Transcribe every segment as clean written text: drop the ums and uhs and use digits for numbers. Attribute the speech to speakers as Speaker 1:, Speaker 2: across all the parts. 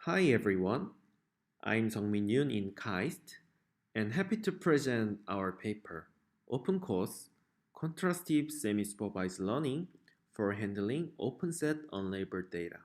Speaker 1: Hi everyone, I'm Sukmin in KAIST and happy to present our paper, OpenCoS, Contrastive Semi-supervised Learning for Handling Open-set Unlabeled Data.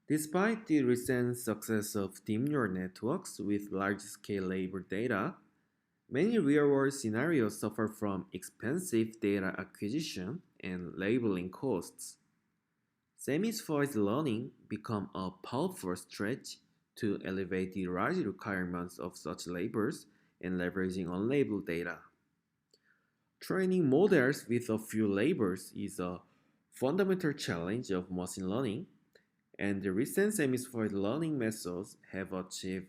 Speaker 1: Despite the recent success of deep neural networks with large-scale labeled data, many real-world scenarios suffer from expensive data acquisition and labeling costs. Semi-supervised learning become a powerful stretch to elevate the large requirements of such labels and leveraging unlabeled data. Training models with a few labels is a fundamental challenge of machine learning, and the recent semi-supervised learning methods have achieved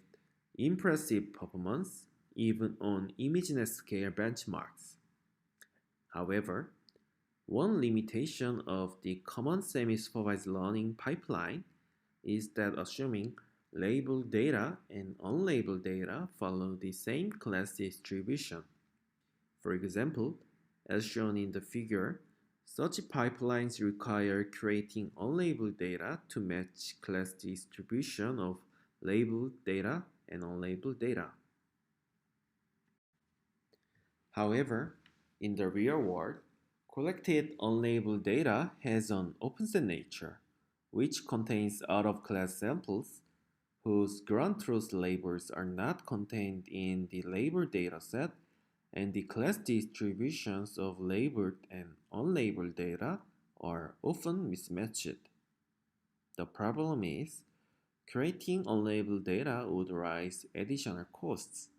Speaker 1: impressive performance even on ImageNet scale benchmarks. However, one limitation of the common semi-supervised learning pipeline is that assuming labeled data and unlabeled data follow the same class distribution. For example, as shown in the figure, such pipelines require creating unlabeled data to match class distribution of labeled data and unlabeled data. However, in the real world, collected unlabeled data has an open-set nature, which contains out-of-class samples whose ground truth labels are not contained in the labeled dataset, and the class distributions of labeled and unlabeled data are often mismatched. The problem is, creating unlabeled data would raise additional costs.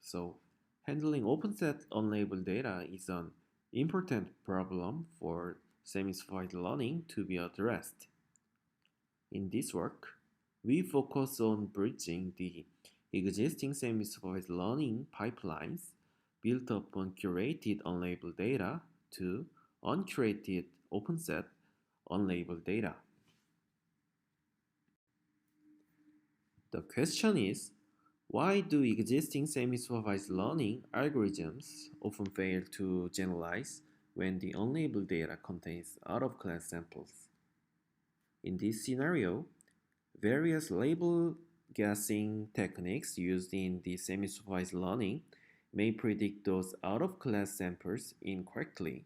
Speaker 1: So, handling open-set unlabeled data is an important problem for semi-supervised learning to be addressed. In this work, we focus on bridging the existing semi-supervised learning pipelines built upon curated unlabeled data to uncurated open-set unlabeled data. The question is, why do existing semi-supervised learning algorithms often fail to generalize when the unlabeled data contains out-of-class samples? In this scenario, various label guessing techniques used in the semi-supervised learning may predict those out-of-class samples incorrectly,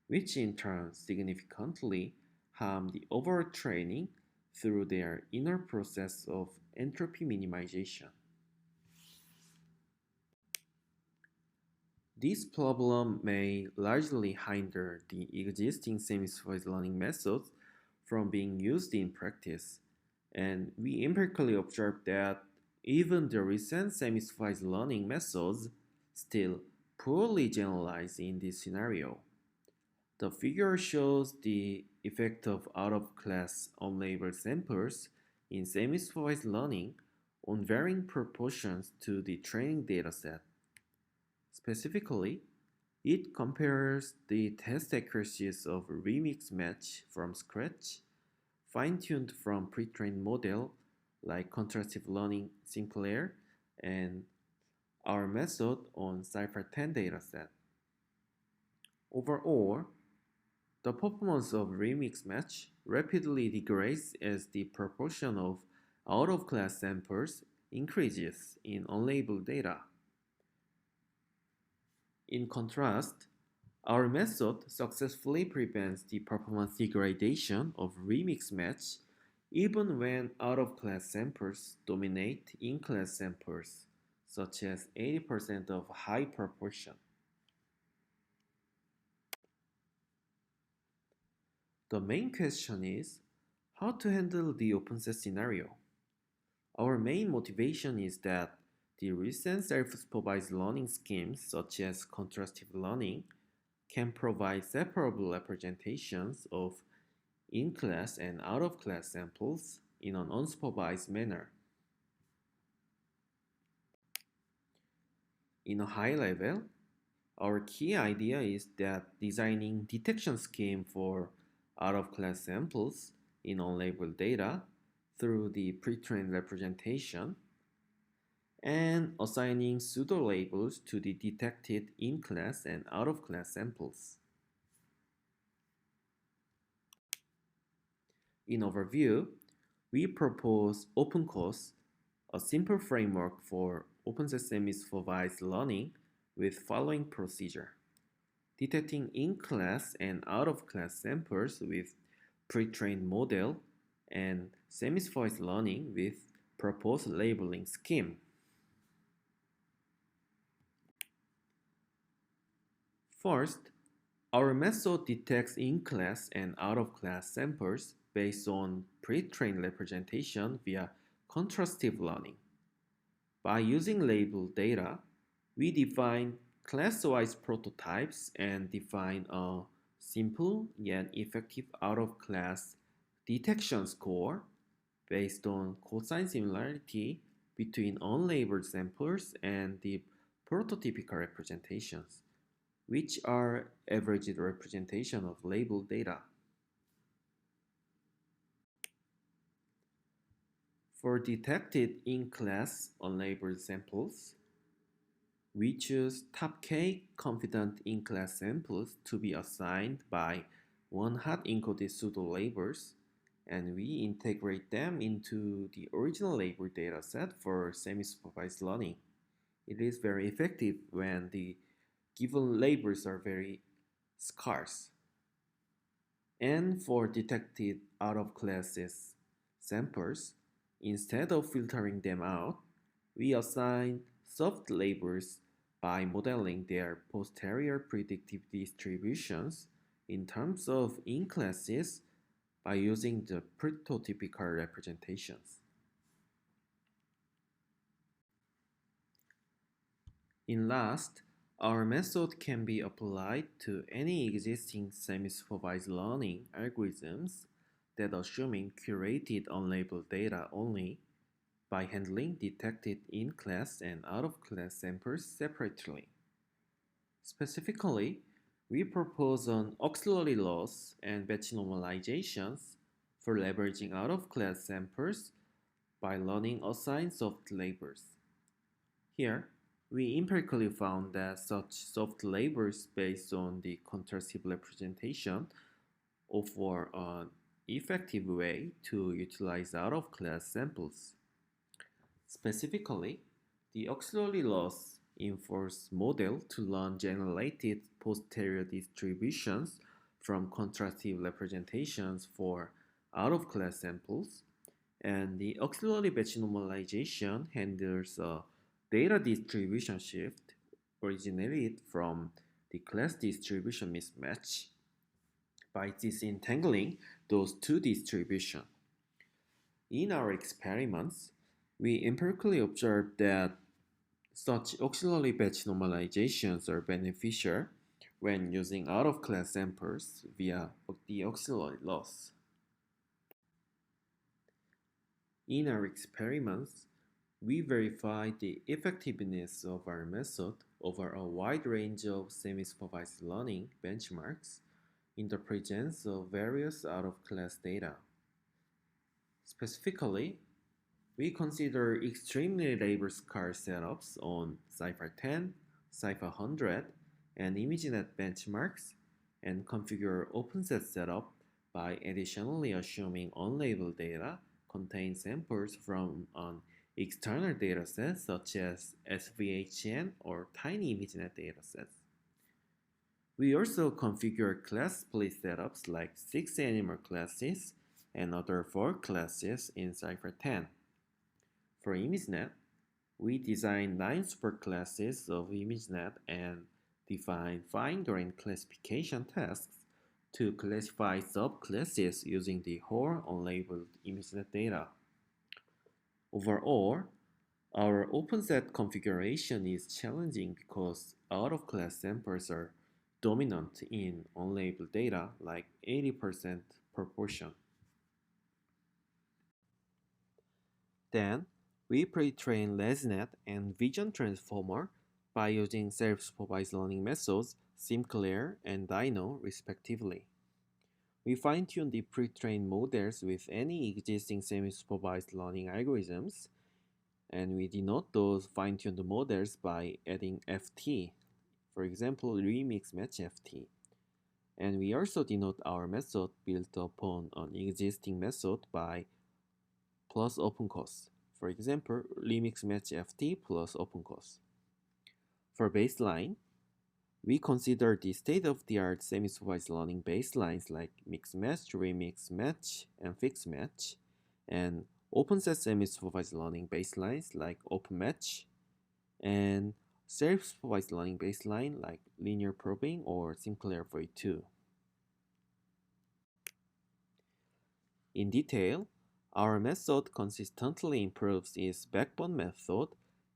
Speaker 1: which in turn significantly harm the overall training through their inner process of entropy minimization. This problem may largely hinder the existing semi-supervised learning methods from being used in practice, and we empirically observe that even the recent semi-supervised learning methods still poorly generalize in this scenario. The figure shows the effect of out-of-class unlabeled samples in semi-supervised learning on varying proportions to the training dataset. Specifically, it compares the test accuracies of remix match from scratch, fine-tuned from pre-trained model like contrastive learning Sinclair, and our method on Cypher 10 dataset. Overall, the performance of remix match rapidly degrades as the proportion of out-of-class samples increases in unlabeled data. In contrast, our method successfully prevents the performance degradation of remix match even when out-of-class samples dominate in-class samples, such as 80% of high proportion. The main question is how to handle the open-set scenario. Our main motivation is that the recent self-supervised learning schemes such as contrastive learning can provide separable representations of in-class and out-of-class samples in an unsupervised manner. In a high level, our key idea is that designing detection scheme for out-of-class samples in unlabeled data through the pre-trained representation and assigning pseudo-labels to the detected in-class and out-of-class samples. In overview, we propose OpenCoS, a simple framework for open-set semi-supervised learning with following procedure: detecting in-class and out-of-class samples with pre-trained model, and semi-supervised learning with proposed labeling scheme. First, our method detects in-class and out-of-class samples based on pre-trained representation via contrastive learning. By using labeled data, we define class-wise prototypes and define a simple yet effective out-of-class detection score based on cosine similarity between unlabeled samples and the prototypical representations, which are averaged representation of labeled data. For detected in-class unlabeled samples, we choose top k confident in-class samples to be assigned by one hot encoded pseudo-labels, and we integrate them into the original label dataset for semi-supervised learning. It is very effective when the given labels are very scarce. And for detected out-of-classes samples, instead of filtering them out, we assign soft labels by modeling their posterior predictive distributions in terms of in-classes by using the prototypical representations. In last, our method can be applied to any existing semi-supervised learning algorithms that assuming curated unlabeled data only by handling detected in-class and out-of-class samples separately. Specifically, we propose an auxiliary loss and batch normalizations for leveraging out-of-class samples by learning assigned soft labels. Here, we empirically found that such soft labels based on the contrastive representation offer an effective way to utilize out-of-class samples. Specifically, the auxiliary loss enforces model to learn generated posterior distributions from contrastive representations for out-of-class samples, and the auxiliary batch normalization handles a data distribution shift originated from the class distribution mismatch by disentangling those two distributions. In our experiments, we empirically observed that such auxiliary batch normalizations are beneficial when using out-of-class samples via the auxiliary loss. In our experiments, we verified the effectiveness of our method over a wide range of semi-supervised learning benchmarks in the presence of various out-of-class data. Specifically, we consider extremely label-scarce setups on Cypher 10, Cypher 100, and ImageNet benchmarks, and configure OpenSet setup by additionally assuming unlabeled data contains samples from an external dataset such as SVHN or tiny ImageNet datasets. We also configure class split setups like 6 animal classes and other 4 classes in Cypher 10. For ImageNet, we design 9 superclasses of ImageNet and define fine-grained classification tasks to classify subclasses using the whole unlabeled ImageNet data. Overall, our OpenSet configuration is challenging because out-of-class samples are dominant in unlabeled data, like 80% proportion. Then, we pre-train LesNet and Vision Transformer by using self-supervised learning methods SimClear and Dino respectively. We fine-tune the pre-trained models with any existing semi-supervised learning algorithms, and we denote those fine-tuned models by adding FT, for example, remix match FT. And we also denote our method built upon an existing method by plus OpenCoS. For example, remix match ft plus OpenCoS. For baseline, we consider the state-of-the-art semi-supervised learning baselines like mix match, remix match, and fix match, and open-set semi-supervised learning baselines like open match, and self-supervised learning baseline like linear probing or Sinclair V2. In detail, our method consistently improves its backbone method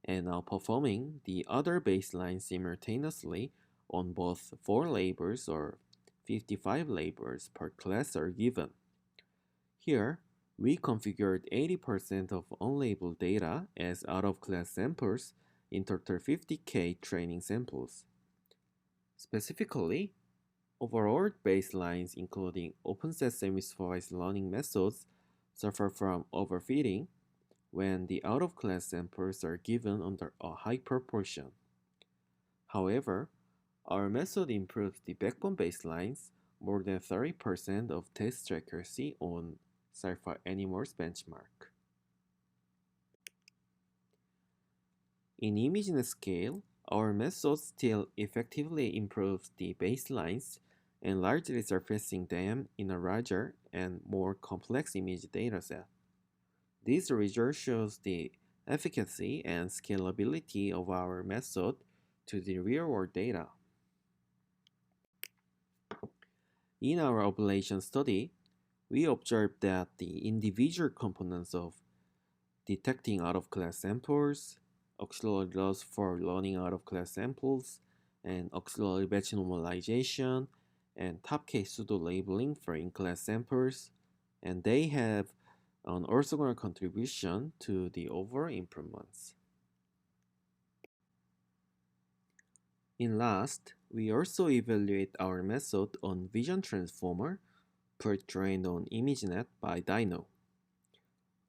Speaker 1: and outperforming the other baselines simultaneously on both 4 labels or 55 labels per class are given. Here, we configured 80% of unlabeled data as out-of-class samples in total 50K training samples. Specifically, overall baselines including open-set semi-supervised learning methods suffer from overfitting when the out-of-class samples are given under a high proportion. However, our method improves the backbone baselines more than 30% of test accuracy on Cypher Animals benchmark. In ImageNet scale, our method still effectively improves the baselines and largely surfacing them in a larger and more complex image dataset. This result shows the efficacy and scalability of our method to the real-world data. In our observation study, we observed that the individual components of detecting out-of-class samples, auxiliary loss for learning out-of-class samples, and auxiliary batch normalization, and top case pseudo-labeling for in-class samples, and they have an orthogonal contribution to the overall improvements. In last, we also evaluate our method on Vision Transformer pre-trained on ImageNet by Dino.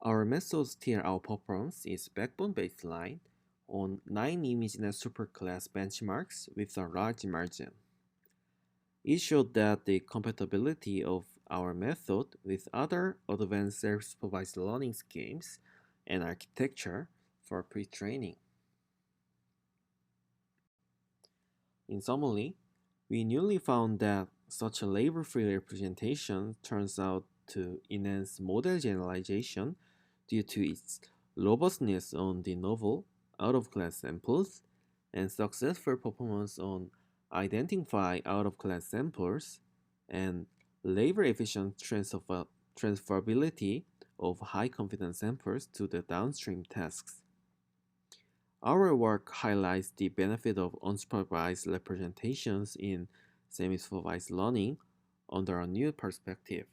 Speaker 1: Our method still outperforms its backbone baseline on 9 ImageNet superclass benchmarks with a large margin. It showed that the compatibility of our method with other advanced self-supervised learning schemes and architecture for pre-training. In summary, we newly found that such a label-free representation turns out to enhance model generalization due to its robustness on de novo out-of-class samples and successful performance on identifying out-of-class samples and label-efficient transferability of high-confidence samples to the downstream tasks. Our work highlights the benefit of unsupervised representations in semi-supervised learning under a new perspective.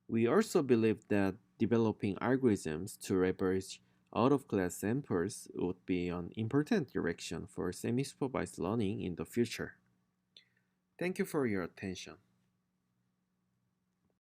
Speaker 1: We also believe that developing algorithms to leverage out-of-class samples would be an important direction for semi-supervised learning in the future. Thank you for your attention.